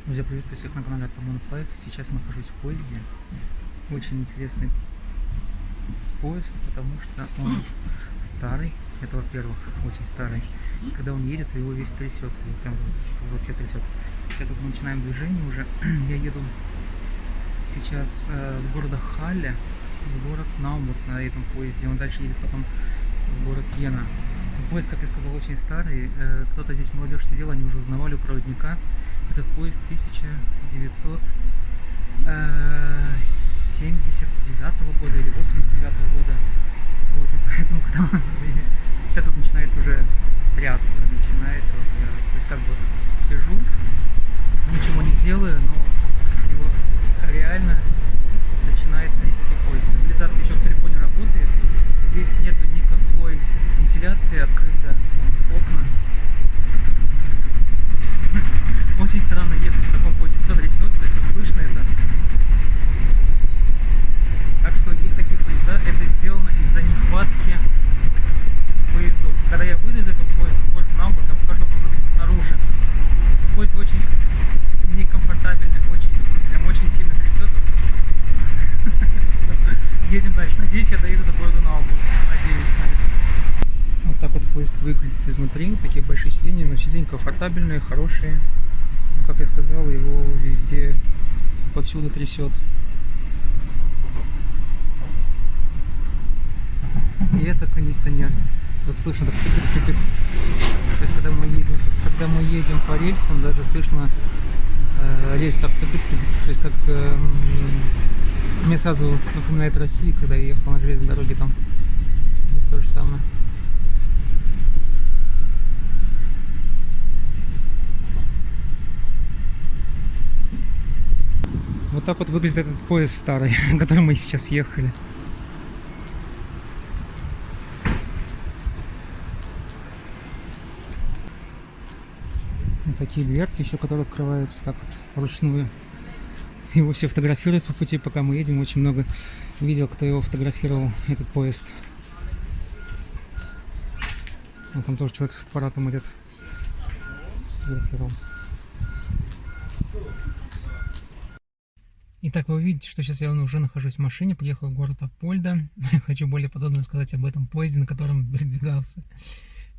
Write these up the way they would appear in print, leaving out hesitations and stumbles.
Друзья, приветствую всех на канале Артамонов Лайф. Сейчас нахожусь в поезде. Очень интересный поезд, потому что он старый. Это, во-первых, очень старый. Когда он едет, его весь трясет. Его прям вообще трясет. Сейчас вот мы начинаем движение уже. Я еду сейчас с города Халля в город Наумбург на этом поезде. Он дальше едет потом в город Йена. Поезд, как я сказал, очень старый. Кто-то здесь, молодежь сидела, они уже узнавали у проводника. Этот поезд 1979 года или 89 года. Вот, и поэтому, когда сейчас вот начинается уже тряска, начинается, вот я, то есть как бы сижу, ничего не делаю, но его реально начинает трясти поезд. Стабилизация еще в телефоне работает, здесь нет никакой вентиляции, открыто окна. Очень странно ехать в таком поезде, все трясется, все слышно это. Так что есть такие поезда, это сделано из-за нехватки поездов. Когда я выйду из этого поезда в город Наумбург, я покажу, как он выглядит снаружи. Поезд очень некомфортабельный, прям очень сильно трясет. Все, едем дальше. Надеюсь, я доеду до города Наумбург. Надеюсь на это. Вот так вот поезд выглядит изнутри. Такие большие сиденья, но сиденья комфортабельные, хорошие. Как я сказал, его везде, повсюду трясет. И это кондиционер. Вот слышно так тык-тык-тык. То есть когда мы едем по рельсам, даже слышно рельс так тык-тык. То есть как мне сразу напоминает Россию, когда я ехал на железной дороге там. Здесь то же самое. Вот так вот выглядит этот поезд старый, на котором мы сейчас ехали. Вот такие дверки еще, которые открываются так вот вручную. Его все фотографируют по пути, пока мы едем. Очень много видел, кто его фотографировал, этот поезд. Вот там тоже человек с фотоаппаратом идет. Итак, вы увидите, что сейчас я уже нахожусь в машине, приехал в город Апольда. Хочу более подробно сказать об этом поезде, на котором передвигался.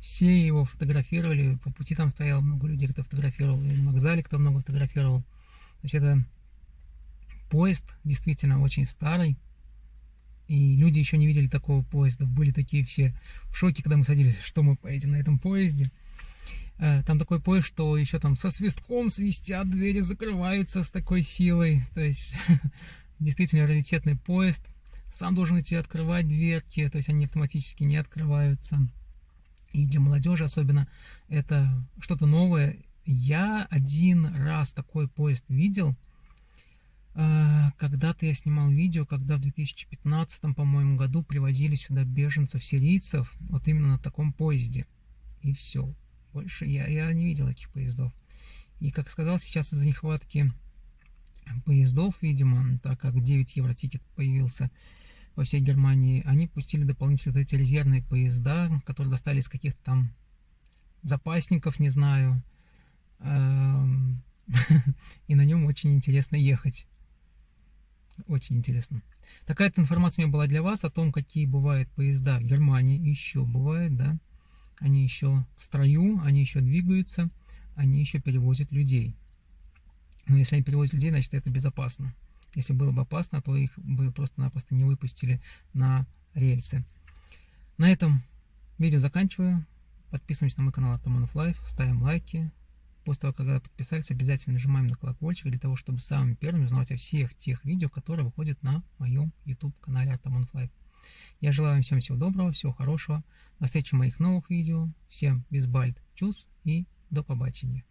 Все его фотографировали, по пути там стояло много людей, кто фотографировал, и на вокзале кто много фотографировал. То есть это поезд действительно очень старый, и люди еще не видели такого поезда, были такие все в шоке, когда мы садились, что мы поедем на этом поезде. Там такой поезд, что еще там со свистком свистят, двери закрываются с такой силой. То есть действительно раритетный поезд. Сам должен идти открывать дверки, то есть они автоматически не открываются. И для молодежи особенно это что-то новое. Я один раз такой поезд видел. Когда-то я снимал видео, когда в 2015, по-моему, году привозили сюда беженцев-сирийцев, вот именно на таком поезде. И все. Больше я не видел таких поездов. И, как сказал, сейчас из-за нехватки поездов, видимо, так как 9 евро тикет появился во всей Германии, они пустили дополнительно вот эти резервные поезда, которые достали из каких-то там запасников, не знаю. И на нем очень интересно ехать. Очень интересно. Такая-то информация у меня была для вас о том, какие бывают поезда в Германии. Еще бывают, да. Они еще в строю, они еще двигаются, они еще перевозят людей. Но если они перевозят людей, значит это безопасно. Если было бы опасно, то их бы просто-напросто не выпустили на рельсы. На этом видео заканчиваю. Подписываемся на мой канал Артамонов Лайф, ставим лайки. После того, когда подписались, обязательно нажимаем на колокольчик для того, чтобы самым первым узнавать о всех тех видео, которые выходят на моем YouTube-канале Артамонов Лайф. Я желаю вам всем всего доброго, всего хорошего. До встречи в моих новых видео. Всем без бальд чус и до побачення.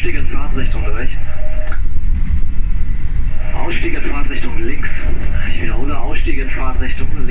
Ausstieg in Fahrtrichtung rechts. Ausstieg in Fahrtrichtung links. Ich wiederhole, Ausstieg in Fahrtrichtung